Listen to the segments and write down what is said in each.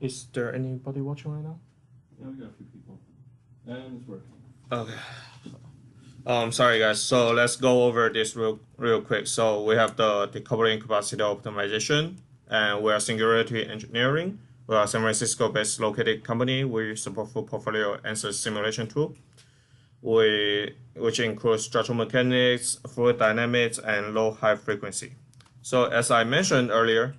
Is there anybody watching right now? Yeah, we got a few people. And it's working. Okay. Sorry guys. So let's go over this real quick. So we have the decoupling capacitor optimization, and we are Singularity Engineering. We are a San Francisco-based located company. We support full portfolio ANSYS simulation tool, which includes structural mechanics, fluid dynamics, and low high frequency. So as I mentioned earlier,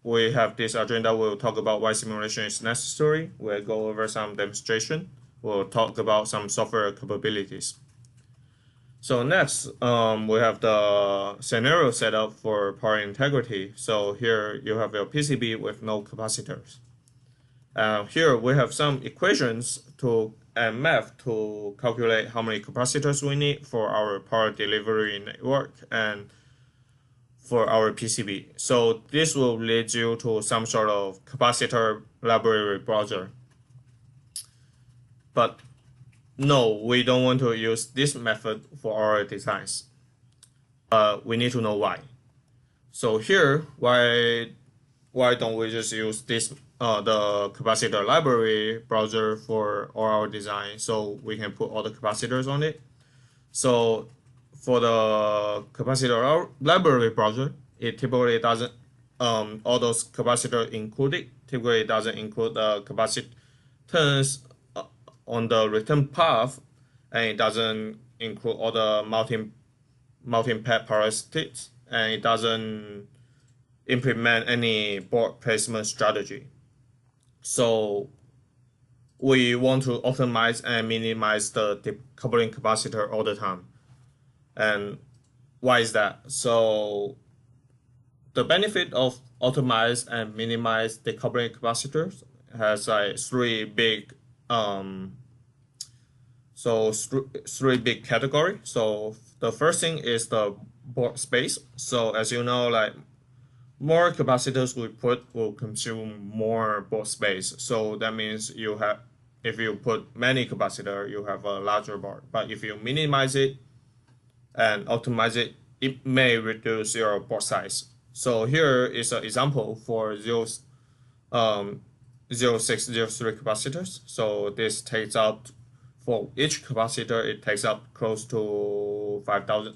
we have this agenda. We'll talk about why simulation is necessary. We'll go over some demonstration. We'll talk about some software capabilities. So next, we have the scenario setup for power integrity. So here you have your PCB with no capacitors. Here we have some equations and math to calculate how many capacitors we need for our power delivery network and for our PCB. So this will lead you to some sort of capacitor library browser. But no, we don't want to use this method for our designs. We need to know why. So here, why don't we just use this the capacitor library browser for all our design, so we can put all the capacitors on it. So for the capacitor library browser, it typically doesn't all those capacitors included typically doesn't include the capacitance on the return path, and it doesn't include all the multi-pad parasites, and it doesn't implement any board placement strategy. So we want to optimize and minimize the decoupling capacitor all the time. And why is that? So the benefit of optimize and minimize decoupling capacitors has like three big categories. So the first thing is the board space. So as you know, like more capacitors we put will consume more board space. So that means if you put many capacitors, you have a larger board. But if you minimize it and optimize it, it may reduce your board size. So here is an example for 0603 capacitors. So this takes up, for each capacitor, it takes up close to 5,000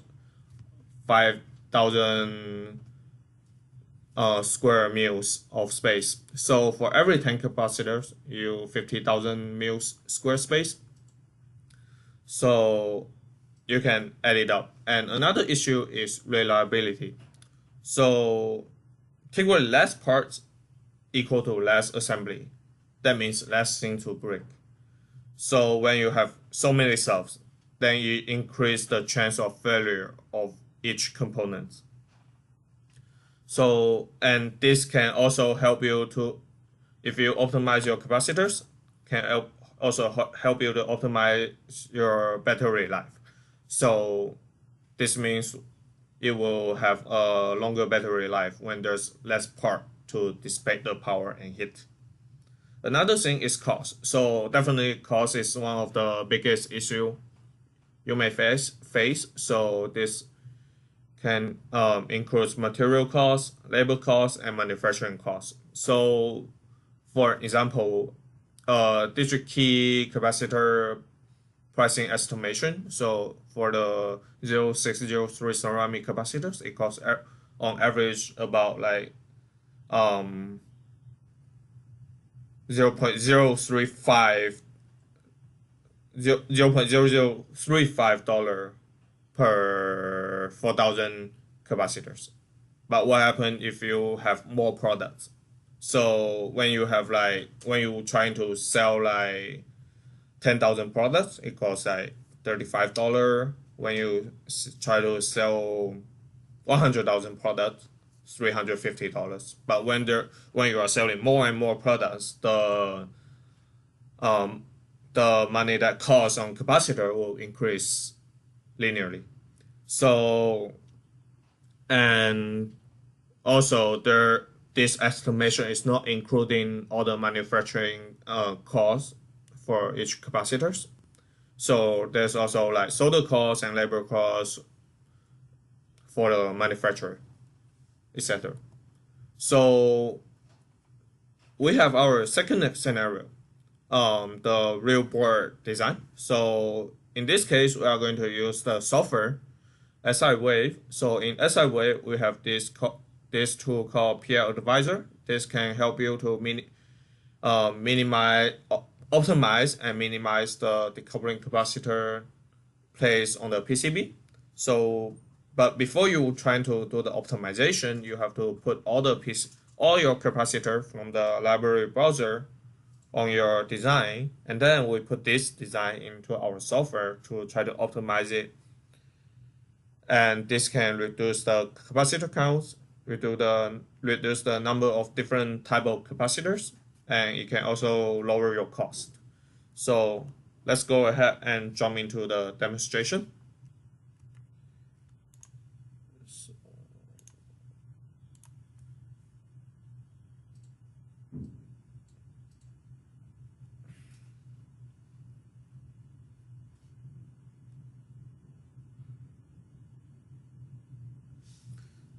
square mils of space. So for every 10 capacitors, you 50,000 mils square space. So you can add it up. And another issue is reliability. So typically less parts equal to less assembly. That means less thing to break. So when you have so many cells, then you increase the chance of failure of each component. So, and this can also help you to, if you optimize your capacitors, can also help you to optimize your battery life. So this means it will have a longer battery life when there's less part to dissipate the power and heat. Another thing is cost. So definitely cost is one of the biggest issue you may face. So this can include material costs, labor costs, and manufacturing costs. So for example, district key capacitor pricing estimation. So for the 0603 ceramic capacitors, it costs on average about like 0.035 $0.0035 per 4,000 capacitors. But what happens if you have more products? So when you trying to sell like 10,000 products, it costs like $35. When you try to sell 100,000 products, $350. But when you are selling more and more products, the money that costs on capacitor will increase linearly. So, and also this estimation is not including all the manufacturing costs for each capacitors. So there's also like solder costs and labor costs for the manufacturer, etc. So we have our second scenario, the real board design. So in this case, we are going to use the software SIwave. So in SIwave, we have this tool called PL Advisor. This can help you to optimize and minimize the decoupling capacitor placed on the PCB. So, but before you try to do the optimization, you have to put all your capacitor from the library browser on your design, and then we put this design into our software to try to optimize it. And this can reduce the capacitor counts, reduce the number of different type of capacitors, and it can also lower your cost. So let's go ahead and jump into the demonstration.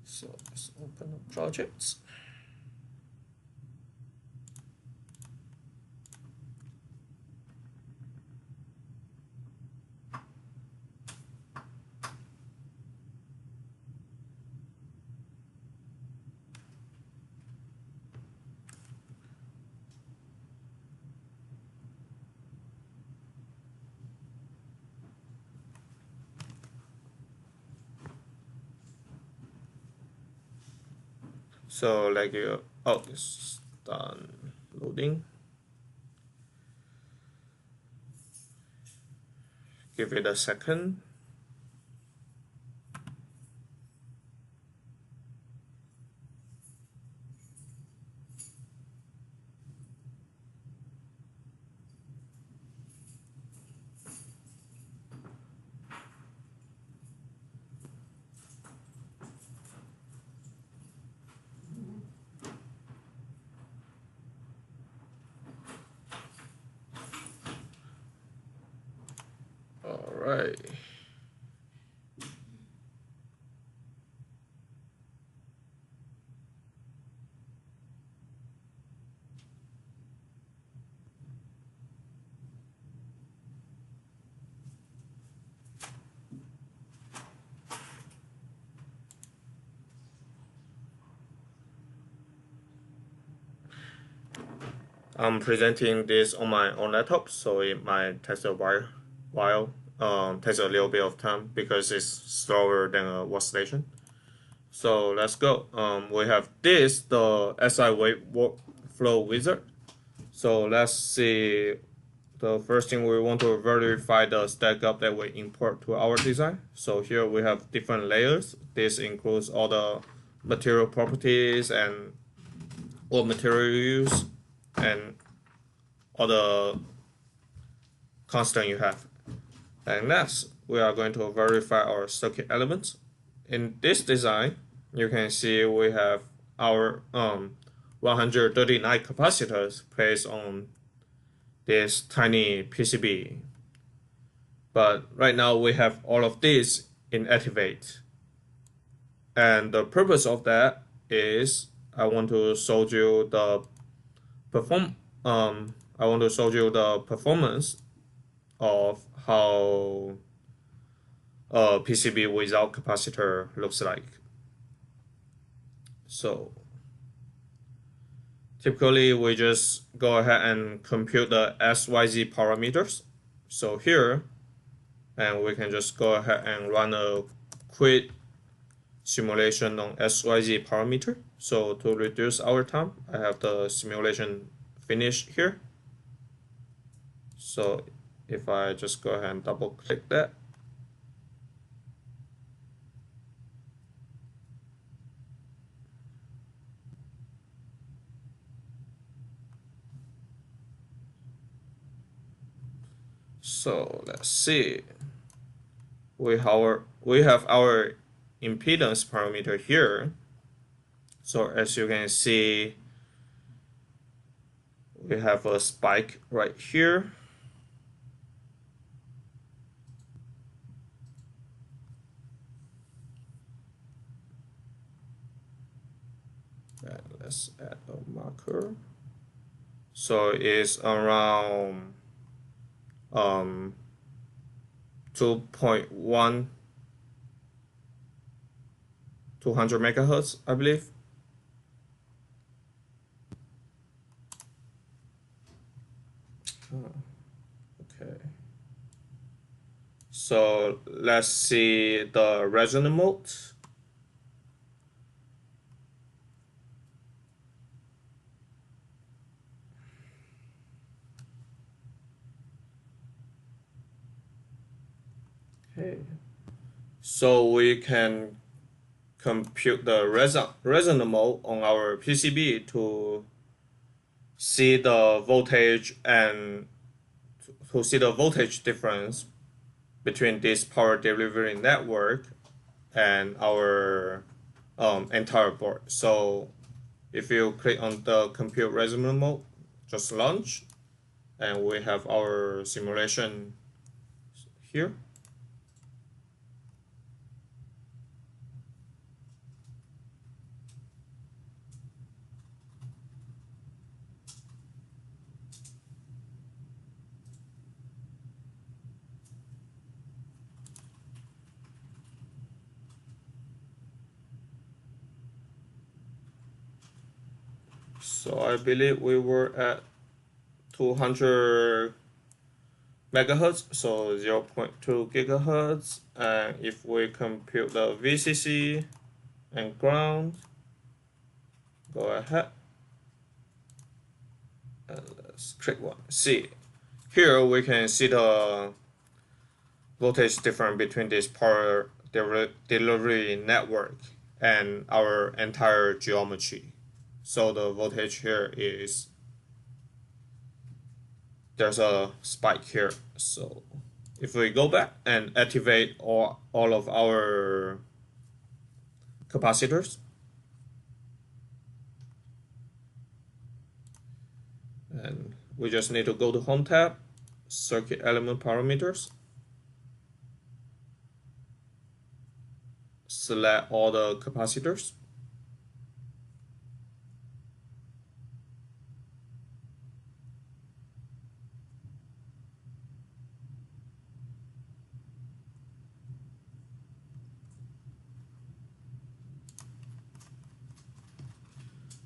So let's open the projects. So like it's done loading. Give it a second. All right. I'm presenting this on my own laptop, so it might take a while, takes a little bit of time because it's slower than a workstation. So let's go. We have this, the SIwave workflow wizard. So let's see. The first thing we want to verify the stack up that we import to our design. So here we have different layers. This includes all the material properties and what material you use and all the constant you have. And next, we are going to verify our circuit elements. In this design, you can see we have our 139 capacitors placed on this tiny PCB. But right now we have all of this in Activate. And the purpose of that is I want to show you the performance of how a PCB without capacitor looks like. So typically we just go ahead and compute the SYZ parameters. So here, and we can just go ahead and run a quick simulation on SYZ parameter. So to reduce our time, I have the simulation finished here. So if I just go ahead and double click that, so let's see. We have our impedance parameter here. So as you can see, we have a spike right here. And let's add a marker. So it's around 2.1 200 megahertz, I believe. Okay. So let's see the resonant mode. Okay. So we can compute the resonant mode on our PCB to see the voltage and to see the voltage difference between this power delivery network and our entire board. So if you click on the compute resonant mode, just launch, and we have our simulation here. So I believe we were at 200 megahertz, so 0.2 gigahertz. And if we compute the VCC and ground, go ahead and let's click one. See, here we can see the voltage difference between this power delivery network and our entire geometry. So the voltage here is, there's a spike here. So if we go back and activate all of our capacitors, and we just need to go to Home tab, Circuit Element Parameters, select all the capacitors,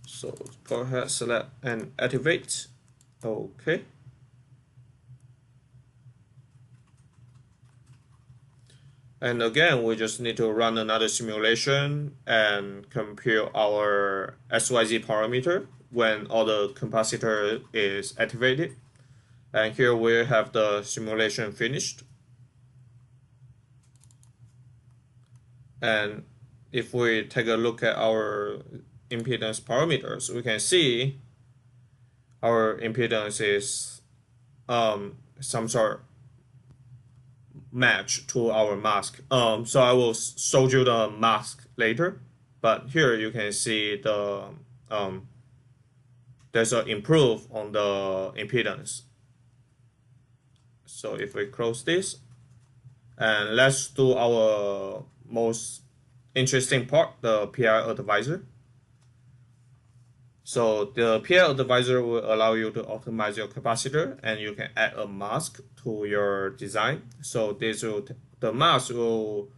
so go ahead, select and activate. Okay. And again, we just need to run another simulation and compute our SYZ parameter when all the capacitor is activated. And here we have the simulation finished. And if we take a look at our impedance parameters, we can see our impedance is some sort match to our mask. So I will show you the mask later, but here you can see the there's an improve on the impedance. So if we close this, and let's do our most interesting part, the PI advisor. So the PI advisor will allow you to optimize your capacitor, and you can add a mask to your design. So this will the mask will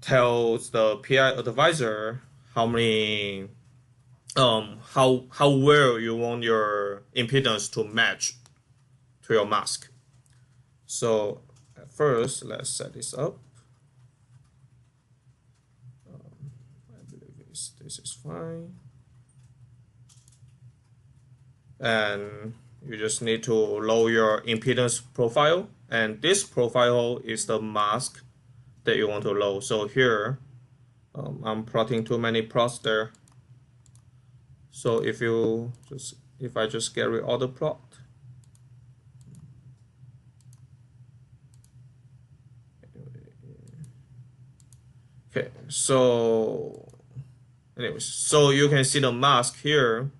tell the PI advisor how many how well you want your impedance to match to your mask. So at first, let's set this up. I believe this is fine. And you just need to load your impedance profile, and this profile is the mask that you want to load. So here I'm plotting too many plots there, so if I just get rid of the plot, okay, so anyways, so you can see the mask here.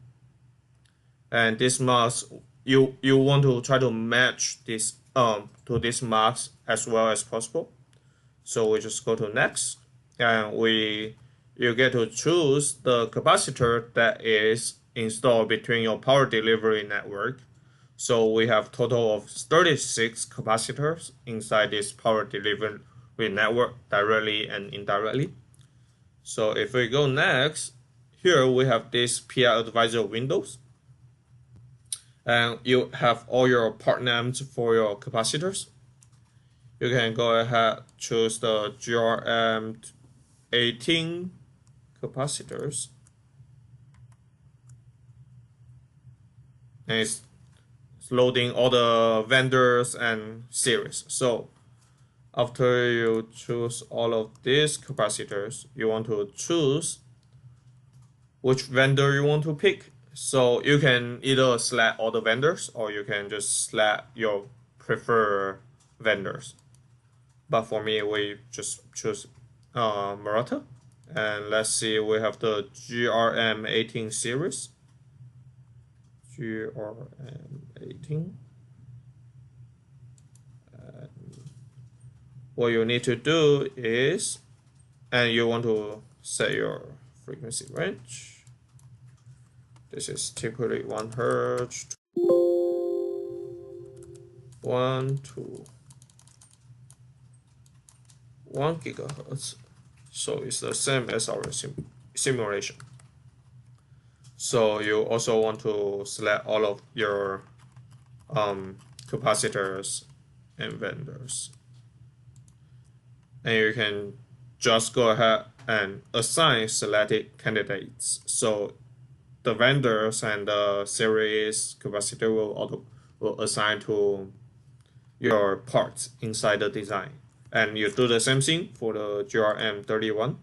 And this mask, you want to try to match this to this mask as well as possible. So we just go to next, and you get to choose the capacitor that is installed between your power delivery network. So we have total of 36 capacitors inside this power delivery network, directly and indirectly. So if we go next, here we have this PI advisor windows, and you have all your part names for your capacitors. You can go ahead, choose the GRM 18 capacitors, and it's loading all the vendors and series. So after you choose all of these capacitors, you want to choose which vendor you want to pick. So you can either select all the vendors, or you can just select your preferred vendors. But for me, we just choose Murata. And let's see, we have the GRM 18 series. GRM 18. What you need to do is, and you want to set your frequency range. This is typically 1 Hz, 1 to 1 gigahertz. So it's the same as our simulation. So you also want to select all of your capacitors and vendors. And you can just go ahead and assign selected candidates. So the vendors and the series capacitor will assign to your parts inside the design. And you do the same thing for the GRM 31.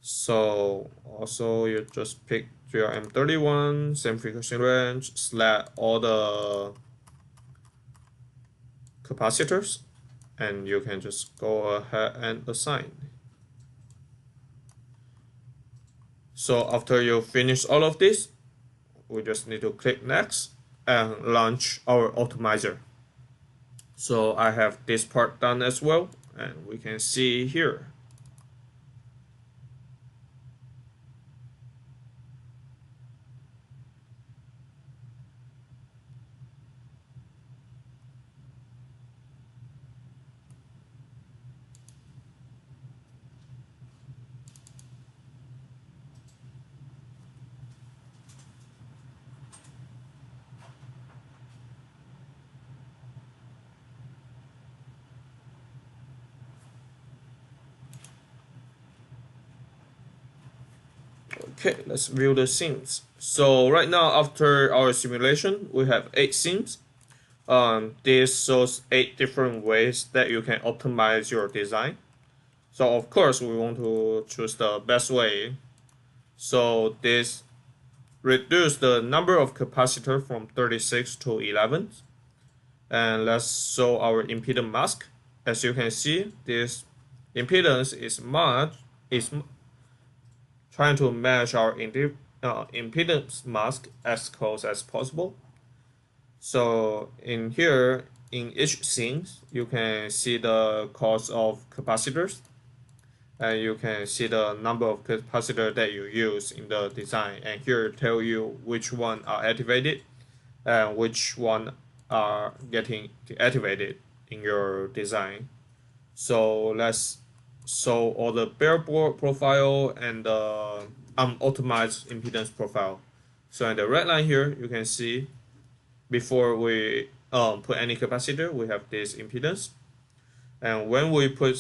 So also you just pick GRM 31, same frequency range, select all the capacitors, and you can just go ahead and assign. So after you finish all of this, we just need to click next and launch our optimizer. So I have this part done as well, and we can see here. Okay, let's view the scenes. So right now, after our simulation, we have 8 scenes. This shows 8 different ways that you can optimize your design. So of course, we want to choose the best way. So this reduce the number of capacitor from 36 to 11. And let's show our impedance mask. As you can see, this impedance is trying to match our impedance mask as close as possible. So in here, in each scene, you can see the cost of capacitors, and you can see the number of capacitors that you use in the design. And here tell you which one are activated and which one are getting deactivated in your design. So let's show all the breadboard profile and the unoptimized impedance profile. So in the red line here, you can see before we put any capacitor, we have this impedance. And when we put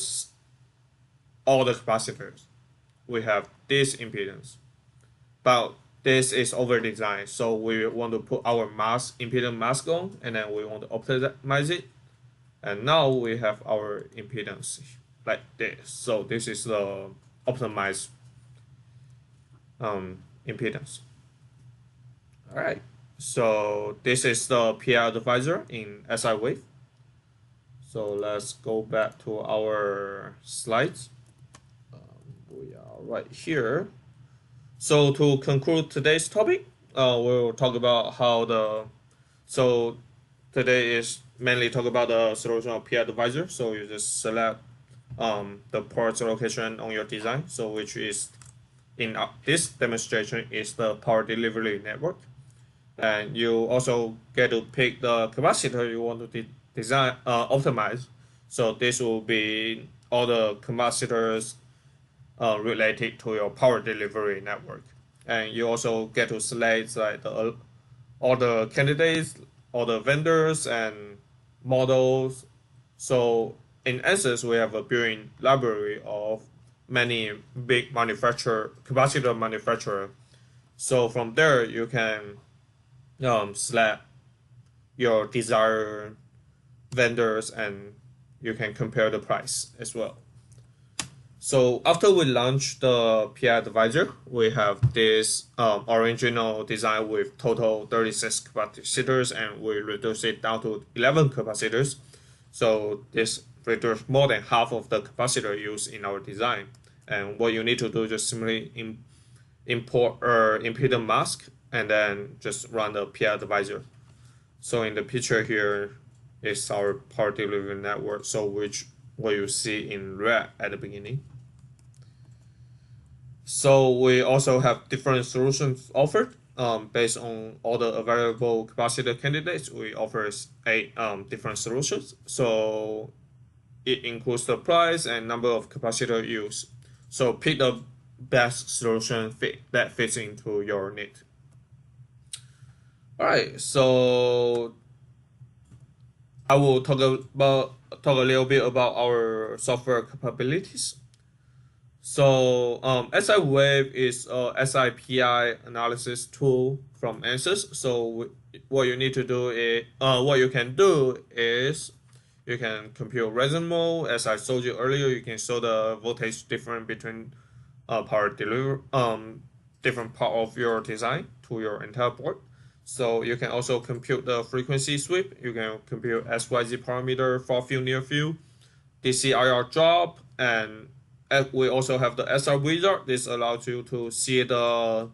all the capacitors, we have this impedance. But this is over designed, so we want to put our impedance mask on, and then we want to optimize it. And now we have our impedance like this. So this is the optimized impedance. All right. So this is the PI advisor in SIwave. So let's go back to our slides. We are right here. So to conclude today's topic, we'll talk about how so today is mainly talk about the solution of PI advisor. So you just select the parts location on your design, so which is in this demonstration is the power delivery network. And you also get to pick the capacitor you want to design optimize. So this will be all the capacitors related to your power delivery network. And you also get to select like all the candidates, all the vendors and models. So in ANSYS, we have a built-in library of many big capacitor manufacturer. So from there, you can select your desired vendors and you can compare the price as well. So after we launch the PI advisor, we have this original design with total 36 capacitors, and we reduce it down to 11 capacitors. So this reduces more than half of the capacitor used in our design. And what you need to do is just simply import impedance mask and then just run the PI advisor. So in the picture here is our power delivery network, so what you see in red at the beginning. So we also have different solutions offered based on all the available capacitor candidates. We offer 8 different solutions. So it includes the price and number of capacitor used. So pick the best solution that fits into your need. All right, so I will talk a little bit about our software capabilities. So SIwave is a SIPI analysis tool from ANSYS. So what you need to do is what you can do is you can compute resonant mode. As I showed you earlier, you can show the voltage difference between power delivery different part of your design to your entire board. So you can also compute the frequency sweep. You can compute SYZ parameter, far field, near field, DC IR drop, and we also have the SR wizard. This allows you to see the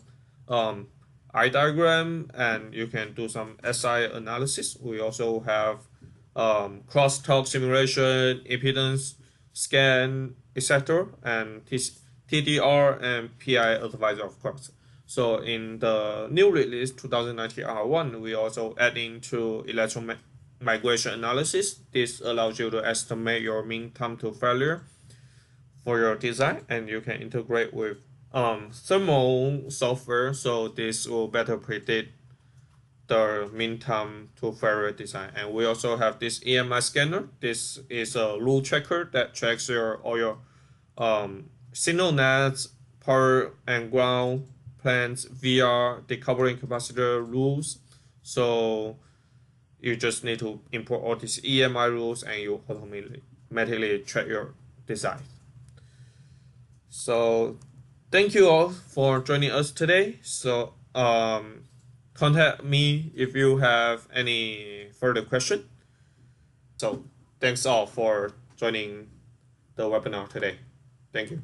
eye diagram, and you can do some SI analysis. We also have crosstalk simulation, impedance scan, etc., and TDR and PI advisor, of course. So in the new release 2019 R1, we also add into electron migration analysis. This allows you to estimate your mean time to failure for your design, and you can integrate with thermal software, so this will better predict the mean time to failure design. And we also have this EMI scanner. This is a rule checker that tracks all your signal nets, power and ground plans, VR, decoupling capacitor rules. So you just need to import all these EMI rules and you automatically track your design. So thank you all for joining us today. So contact me if you have any further question. So thanks all for joining the webinar today. Thank you.